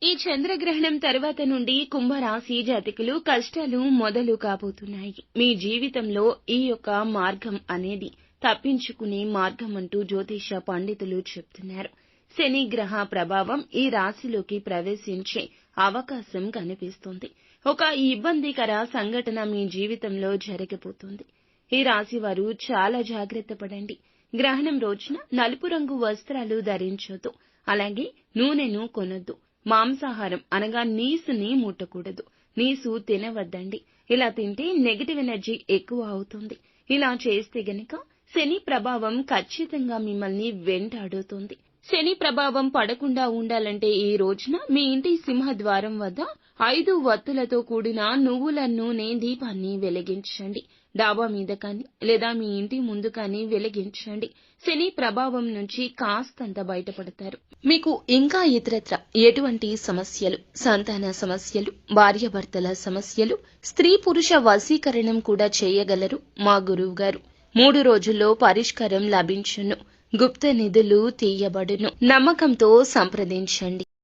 ఈ చంద్రగ్రహణం తర్వాత నుండి కుంభరాశి జాతకులు కష్టాలు మొదలు కాబోతున్నాయి. మీ జీవితంలో ఈ యొక్క మార్గం అనేది తప్పించుకునే మార్గం అంటూ జ్యోతిష పండితులు చెప్తున్నారు. శని గ్రహ ప్రభావం ఈ రాశిలోకి ప్రవేశించే అవకాశం కనిపిస్తుంది. ఒక ఇబ్బందికర సంఘటన మీ జీవితంలో జరగబోతుంది. ఈ రాశి వారు చాలా జాగ్రత్త పడండి. గ్రహణం రోజున నలుపు రంగు వస్త్రాలు ధరించొద్దు. అలాగే నూనెను కొనొద్దు. మాంసాహారం అనగా నీసుని ముట్టకూడదు. నీసు తినవద్దండి. ఇలా తింటే నెగటివ్ ఎనర్జీ ఎక్కువ అవుతుంది. ఇలా చేస్తే గనక శని ప్రభావం ఖచ్చితంగా మిమ్మల్ని వెంటాడుతుంది. శని ప్రభావం పడకుండా ఉండాలంటే ఈ రోజున మీ ఇంటి సింహద్వారం వద్ద 5 వత్తులతో కూడిన నువ్వుల నూనె దీపాన్ని వెలిగించండి. డాబా మీద కానీ లేదా మీ ఇంటి ముందు కానీ వెలిగించండి. శని ప్రభావం నుంచి కాస్తంత బయటపడతారు. మీకు ఇంకా ఇతరత్ర ఎటువంటి సమస్యలు, సంతాన సమస్యలు, భార్యాభర్తల సమస్యలు, స్త్రీ పురుష వశీకరణం కూడా చేయగలరు మా గురువు గారు. 3 రోజుల్లో పరిష్కారం లభించును. గుప్త నిధులు తీయబడును. నమ్మకంతో సంప్రదించండి.